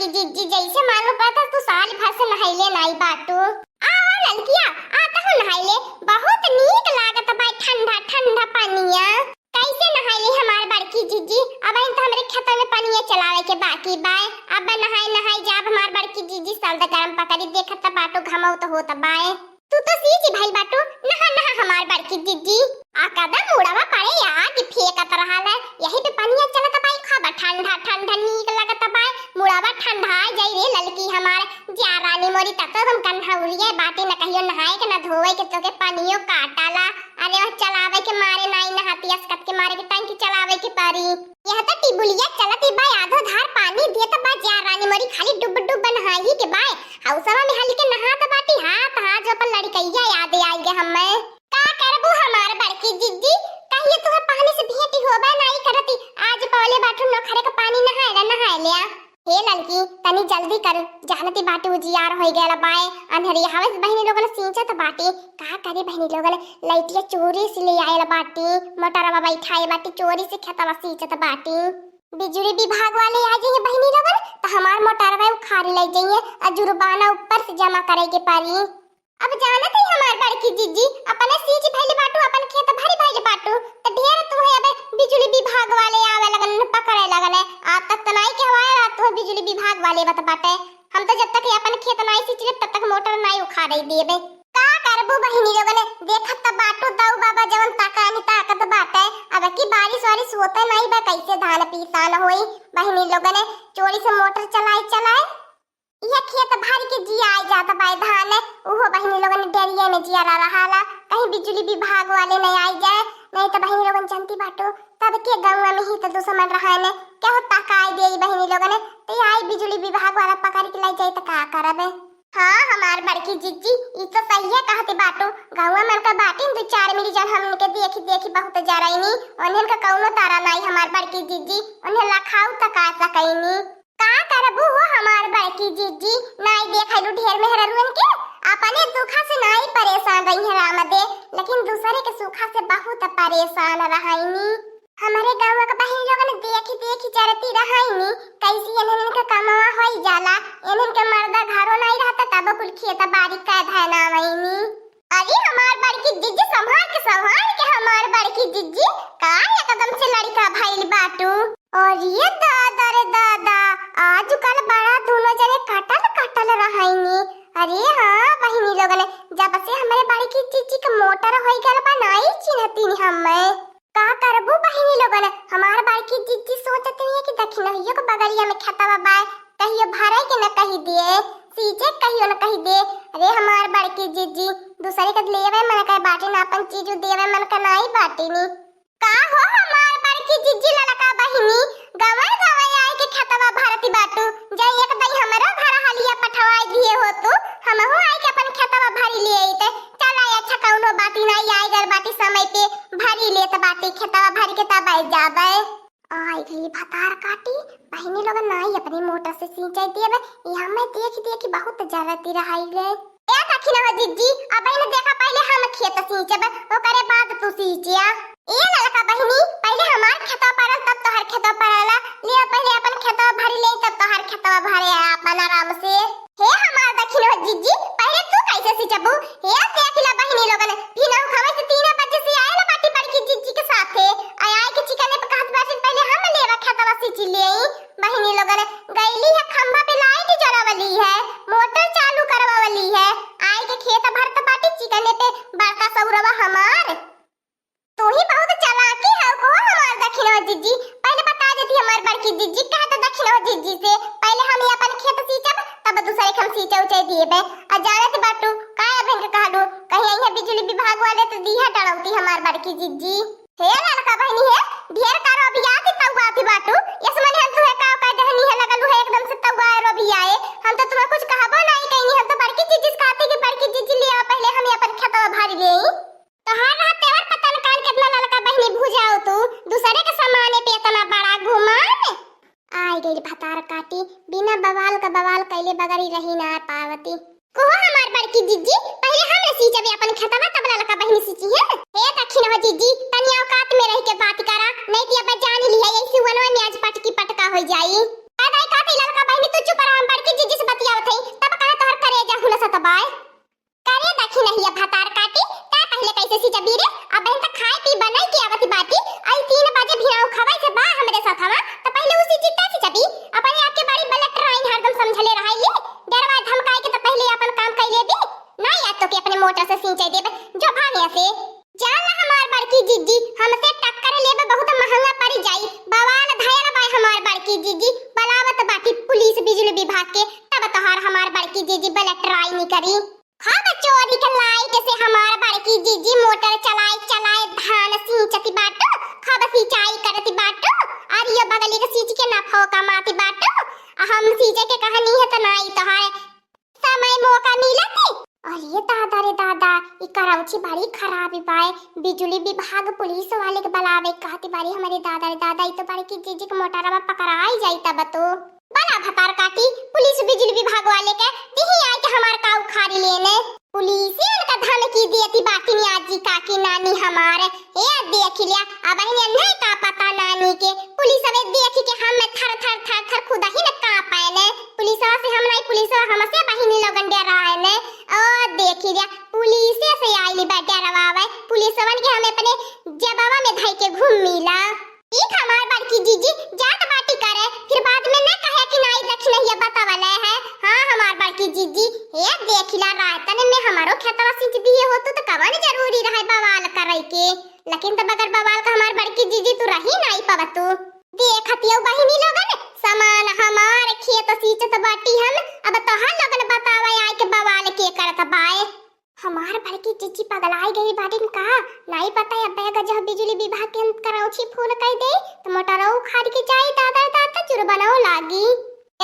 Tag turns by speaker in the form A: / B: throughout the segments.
A: बड़की जीजी जैसे मालूम पड़ता तू साल भर से नहाइले नहीं बाटू। आवा लड़किया आता हूँ नहाइले, बहुत नीक लागत बा ठंडा ठंडा पानिया। कैसे नहाइली हमार बड़की जीजी? अब इन तो हमरे खेत में पानिया चलावे के बाकी बाय। अब नहाई नहाई जाब हमार बड़की जीजी सल्द गरम पकड़ी देखत बाटू घमौ तो होत बाय। तू तो सीजी भाई बाटू नहा नहा हमार बड़की जीजी। आ कदम उड़ावा पड़े यार कि फेंकत रहल है यही पे पानिया चलत बाई खाबा ठंडा ठंडा नीक लगत बाई। मुड़ावा ठंडा जाई रे ललकी हमार जा रानी मोरी तक हम कन्हौरिए बाटी न कहियो नहाए के न धोए के तोके पानियो काटाला। अरे वह चलावे के मारे नाई नहाती अस्कत के मारे के टंकी चलावे के पारी। यह तो टिबुलिया चलती बाई आधो धार पानी देत बा जा रानी मोरी खाली डुब डुब नहाई के बाई। हौसवा में हल के नहात बाटी हाथ हाथ जो अपन लड़कैया याद आई गे हमें। का करबू हमार बड़की जीजी? कहिए तुहे पानी से भेंटी होबे नहीं करती। आज पहले बाटू नखरे का पानी नहाए लिया। हे लड़की तनी जल्दी कर जानती बाटी उजियार होई गेला बाय। अंधरिया हवस बहनी लोगन सींचत बाटी। का करे बहनी लोगन लइटिया चोरी से ले आयल बाटी। मोटरवा बैठाए बाटी चोरी से खेतवा सींचत बाटी। बिजली विभाग वाले आ जाइए बहनी लोगन तो हमार मोटरवा उखाड़ ले जाइए और जुर्माना ऊपर से जमा करे के पारी। अब जानत है हमार बड़की जीजी अपने सींच भइले बाटू अपन खेत भरी भइले बाटू त ढेर तुहे अबे बिजली विभाग वाले आवे लगन पकड़े लगन। आ तक त नहीं कहवाए तो बिजली विभाग वाले बत बाटे। हम तो जब तक अपन खेत नहीं सींचले तब तक मोटर नहीं उखाड़े देबे। का करबू बहिनी लोगन देखत त बाटू दाऊ बाबा जवन ताकानी ताकत बाटे। अब की बारिश वारिश होते नहीं बा कैसे धान पीसान होई। बहिनी लोगन चोरी से मोटर चलाए यह खेत भर के जिया आ जाता बाय धान ओहो बहनी लोगन डेरिया में जिया रहाला। कहीं बिजली विभाग वाले नहीं आई जाए नहीं तो बहनी लोगन जनती बाटो तब के गांव में ही तो दुश्मन रहा ने क्या होता काई देई बहनी लोगन तो आई बिजली विभाग वाला पकड़ के लाई जाए तो का करबे। हां हमार बड़की जीजी ई तो सही है कहते बाटो गांव में का बाटी दो चार मिली जन हमन के देखी बहुत जराईनी ओनहन का कौनो तारा नहीं हमार बड़की जीजी ओनहन लखाऊ त का सकईनी। का करबू हो हमार बड़की जीजी नहीं देखैलु ढेर मेहररुन के अपने दुखा से नहीं परेशान रही है रामदे लेकिन दूसरे के सुखा से बहुत परेशान रहाईनी। हमारे गांव का बहन लोगन देखी चरती रहाईनी कैसी इन्हन का कमावा होई जाला। इन्हन के मर्दा घरो नहीं रहता तब कुल खेत बाड़ी का धनावईनी। अरे हमार बड़की जीजी संभाल के हमार बड़की जीजी का एकदम से लड़का भइल बाटू। और ये दादा रे दादा आजकल बड़ा दोनों जने कटल रहाईनी। अरे हां बहिनी लोगन जब से हमारे बड़ी की चीची का मोटर होई गल बा नहीं चिन्हती हमें। का करबू बहिनी लोगन हमार बड़ी की चीची सोचत है कि दक्षिणहियो के बगलिया में खेतवा बा कहियो भरे के न कही दे सीजे कहियो न कही दे। अरे हमार बड़ी की जीजी दूसरे के लेवे मन का बाटे ना अपन चीज देवे मन का नहीं बाटेनी। का हो हमार बड़ी की जीजी ललका बहिनी गवर आए के खेतवा भरती बाटू जाई एक दई हमरो घर हलिया पठवाई दिए हो तू हमहु आई के अपन खेतवा भरी ले आईते। चल आई अच्छा कौनो बाती नहीं आई गल बाटी समय पे भरी लेत बाटी खेतवा भर के तब आई जाबे। आई गई भतार काटी बहिनी लोगन नहीं अपनी मोटर से सिंचाई देबे यहां मैं देखी बहुत जरती रहाई रे। ए दखिना हो जीजी अब इने देखा पहले हम खेत सींचबे ओकरे बाद तू सींचिया। ए ललका बहिनी पहले हमार खेतवा परल तब तोहर खेतवा परला ले पहले अपन खेतवा भरी ले तब तोहर खेतवा भरे अपन आराम से। हे हमार दखिना हो जीजी पहले तू कैसे सींचबू? हे देखला बहिनी लोगन बिना हवे से 3 बजे से आए ना बाटी पर की जीजी के साथे आई के चिकने पे कहत बासिन पहले हम लेवा खेतवा सींच लेई। बहिनी लोगन गईली है खंभा पे लाइट जरावली है मोटर चालू करवावली है आई के खेत भरत बाटी चिकने पे बड़का सौरवा हमार। तू ही बहुत चालाकी है को हमार दक्षिणा जीजी पहले बता देती हमार बड़की जीजी कहा तो दक्षिणा जीजी से पहले हम अपन खेत सींचब तब दूसरे के हम सींचे उचे दिएबे। आ जानत बाटू काय बहन के कहलू कहीं यहां बिजली विभाग वाले तो दिया डलौती हमार बड़की जीजी। हे ललका बहनी है ढेर कारो बियाती तौआती बाटू यसमन हम तुहे का दहनी है लगलू है एकदम से तौआरो बियाए हम तो तुम्हें कुछ कहबो नहीं कहीं हम तो बड़की जीजी कहते कि बड़की जीजी ले पहले हम अपन खेतवा भरी लेई। तो हां रहते और पता न कान कितना ललका बहनी भुजाओ तू दूसरे के सामाने पे इतना बड़ा घुमान। आई गई भतार काटी बिना बवाल का बवाल कैले बगरी रही ना पावती को हमार बड़की जीजी पहले हम सींचबे अपन खेतवा तब ललका बहनी सींची है। हे दक्षिणवा जीजी तनी औकात में रह के बात करा नहीं तो अब जान ली है ऐसी वनवा में आज पटकी पटका हो जाई। दादा का ललका बहनी तू चुप रह जीजी बलावत बाटी पुलिस बिजली विभाग के, तब तोहार हमार बड़की जीजी ब्लड ट्राई नहीं करी। खब चोरी के लाइट से हमार बड़की जीजी मोटर चलाए चलाए धान सींचती बाटो, खब सिंचाई करती बाटो, और ये बगली के सींच के नफो कमाती बाटो। हम सींचे के कहानी है तो नहीं तोहार समय मौका मिलती। अरे दादा रे दादा, ई करौची बड़ी खराब बाय, बिजली विभाग पुलिस वाले के बुलावे कहती बारी हमारे दादा रे दादा, ई तो बड़की जीजी के मोटरवा पकड़ाई जाई तब तो बड़ा भतार काटी पुलिस बिजली विभाग वाले के दिही आए के हमार का उखाड़ी लेने। पुलिस इनका धमकी देती बाकी नी आजी काकी नानी हमारे ए देख लिया, अब इन्हें नहीं का पता नानी के पुलिस अब देख के हम थर थर थर थर खुदा ही न का पाए ने, पुलिसवा से हम नहीं पुलिसवा हमसे बहिनी लोगन डरा है ने। ओ देख लिया पुलिस से आईली बा डरवावे, पुलिसवन के हमें अपने जबावा में धई के घूम मिला। ठीक हमार बड़की जीजी जात बाटी करे, फिर बाद में न कहे कि नहीं देख नहीं ये बतावले है। हां हमार बड़की जीजी हे देखिला रातन में हमारो खेतवा सिंच दिए होतो तो कवन जरूरी रहे बवाल करे के, लेकिन तब अगर बवाल का हमार बड़की जीजी तू रही नहीं पवतू। देखतियो बहिनी लोगन समान हमार खेत सींचत बाटी हम, अब तोहार लोगन बतावे आए के बवाल के करत बाए। हमार बड़की जीजी पगलाई गई बाटिन का नहीं पता है। अब जब बिजली विभाग के करौची फोन कर दे तो मोटरो उखाड़ के जाई दादा दादा जुर्माना लागी।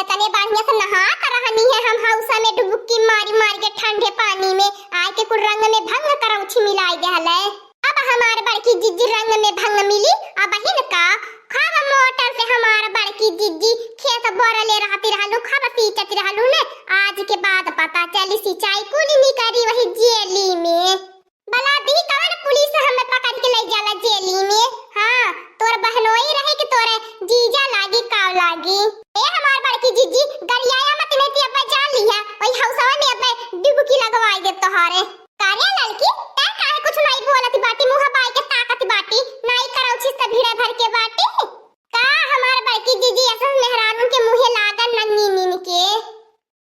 A: इतने बढ़िया से नहा कर रहनी है हम हौसा में डुबकी मारी मार के ठंडे पानी में आए के कुल रंग में भंग करौची मिलाई देहले। अब हमार बड़की जीजी रंग में भंग मिली, अब हिन का खब मोटर से हमार बड़की जीजी खेत बोरले रहती रहलू, खब सींचत रहलू ने। आज के बाद पता चली सिंचाई कुली नहीं करी वही जेली में। बला दी कवन पुलिस हमें पकड़ के ले जाला जेली में। हां तोर बहनोई रहे कि तोरे जीजा लागी काव लागी। ए हमार बड़की जीजी गरियाया मत नहीं ती अब जान लिया वही हौसवा में अब डुबकी लगवाई दे तोहारे। कार्य लड़की ते काहे कुछ नहीं बोलती बाटी, मुंह बाई के ताकत बाटी नहीं करौची से भीड़ भर के बाटी। का हमार बड़की जीजी असल मेहरानन के मुंहे लागन नन्नी नीन के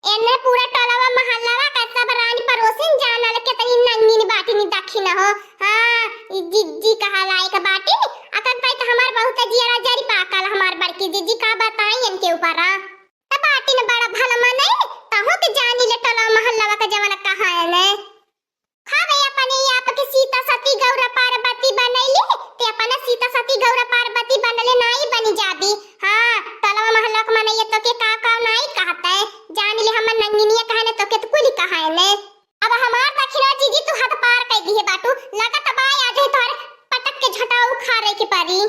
A: एने पूरा टोलावा महल्लावा का सब रानी पड़ोसिन जानल के तनी नन्नी बाटी नी दखी न हो। हां ई जीजी कहा लायक बाटी अकन पे तो हमार बहुत जियरा जरी पाकल हमार बड़की जीजी का बताई इनके ऊपर त बाटी ने बड़ा भला मने तहो के जानी ले टोला महल्लावा का जमाना कहां है ने। खावे अपने आप के सीता सती गौरा पार्वती बनैली ते अपना सीता सती गौरा पार्वती बनले नहीं बनी जाबी। हां टोला महल्ला के मने ये तो के का नहीं कहता है, जान ले हम नंगिनिया कहने तो के तो कुली कहा है ने। अब हमार दखिना जीजी तू हाथ पार कर दी है बाटू, लगत बाय आ जाए तोर पटक के झटाऊ खारे के परी।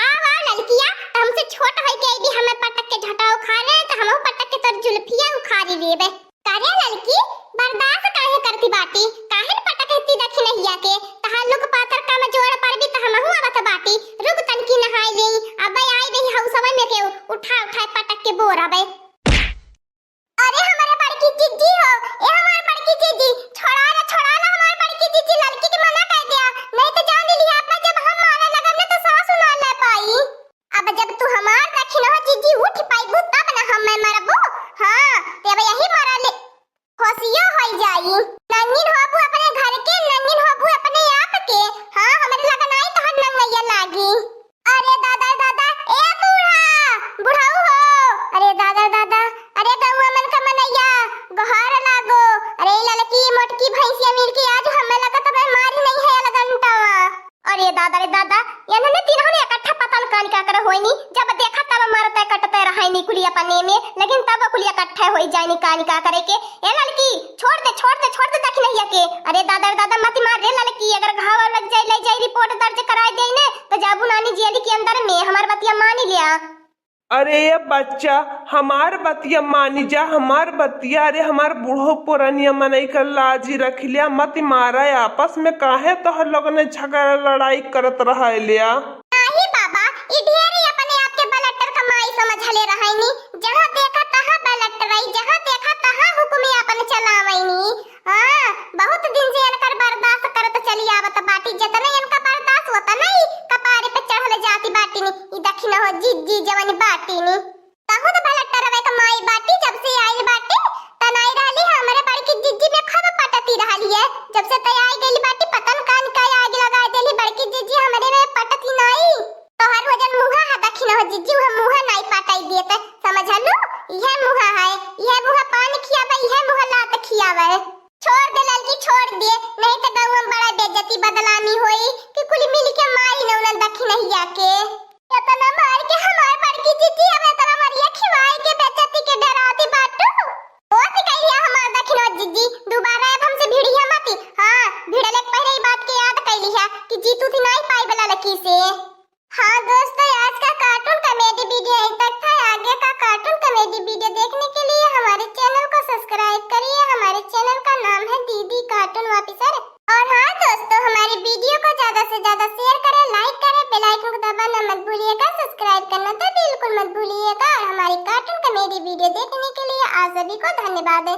A: आवा लड़किया हमसे छोट है के भी हमें पटक के झटाऊ खारे तो हम पटक के तोर जुल्फिया उखाड़ी लेबे। कार्य लड़की बर्दाश्त काहे करती बाटी, काहे पटकती दखी नहीं आके तहां लोग पातर का में जोड़ पर भी त हमहु आवत बाटी। रुक तनकी नहाई लेई अब आई रही हौसवा में के उठा उठा पटक के बोर आबे। अरे हमारे बड़की जीजी हो, ए हमार बड़की जीजी छोड़ा ला हमार बड़की जीजी लड़की के मना कर दिया नहीं तो जान लिया अब जब हम मारे लगन तो सास सुना ले पाई। अब जब तू हमार दखी न जीजी उठ पाई तब न हम मरबो। हां ते अब यही मरा ले खुशियों हो जाई। नंगिन होबू अपने घर के, नंगिन होबू अपने आप के। हां हमरे लगन आई तो नंगैया लागी। अरे दादा दादा ए बूढ़ा बुढ़ाऊ हो, अरे दादा दादा अरे गौवा मन का मनैया गहर लागो। अरे लड़की मोटकी भैंसिया मिल के आज हमें लगा तो बीमारी नहीं है लगनटावा। अरे दादा रे दादा इन्होंने तीनों ने इकट्ठा पतल कान का कर होइनी, जब देखा तब मरते कटते रहैनी कुलिया पने में, लेकिन तब कुलिया इकट्ठा होई जानी कान का करे के। ए लड़की छोड़ दे दख नहीं के। अरे दादा दादा मत मार रे लड़की, अगर घाव लग जाए ले जाए रिपोर्ट दर्ज कराई दे ने तो जाबू नानी जेल के अंदर में हमार बतिया मान लिया।
B: अरे ये बच्चा हमार बतिया मानी जा, हमार बतिया अरे हमार बूढ़ो पुरानिया मनई कर लाजी रख लिया, मत मारा आपस में काहे तो हर लोगों ने झगड़ा लड़ाई करत रहा लिया।
A: नहीं बाबा ई ढेरी अपने आप के बलटर कमाई समझ ले रहैनी, जहां देखा तहां बलटरई, जहां देखा तहां हुक्म अपन चलावैनी। हां बहुत दिन से इनकर बर्दाश्त करत चली आवत बाटी, जतने इनका बर्दाश्त होता नहीं कपारे पे चढ़ल जाती बाटी नी ई दखिन हो जिज्जी जवानी बाटी नी बहुत बलटरवे कमाई बाटी। जब से आई बाटी तनाई रहली हमरे बड़की जिज्जी में खब पटती रहली है, जब से तैयार गईली बाटी पतन कान का आग लगा देली बड़की जिज्जी हमरे में पटती नहीं। तो हर वजन मुहा हा दखिन हो जिज्जी जीजी हम मुहा नहीं पाटाई दिए त समझलू। यह मुहा है, यह मुहा पानी खियावे, यह मुहा लात खियावे। छोड़ दे लड़की, छोड़ दे, नहीं तो गाँव में बड़ा बेइज्जती बदनामी होई कि कुल मिल के मारी न उन दक्षिणैया के। इतना मार के हमार बड़की जीजी हमें तना मरिया खिवाए के बेइज्जती के डराती बाटू। ओ सिकैया हमार दक्षिणा जीजी दोबारा अब हमसे भिड़िया मती। हां भिड़ले पहले ही बात के याद कैली है कि जीतू थी नहीं पाई वाला लकी से। हाँ दोस्तों, आज का कार्टून कॉमेडी वीडियो यहीं तक था। आगे का कार्टून कॉमेडी वीडियो देखने के लिए हमारे चैनल को सब्सक्राइब करिए। हमारे चैनल का नाम है दीदी कार्टून ऑफिसर। और हाँ दोस्तों, हमारी वीडियो को ज्यादा से ज्यादा शेयर करें, लाइक करें, बेल आइकन को दबाना मत भूलिएगा, सब्सक्राइब करना तो बिल्कुल मत भूलिएगा। और हमारी कार्टून कॉमेडी वीडियो देखने के लिए आप सभी को धन्यवाद।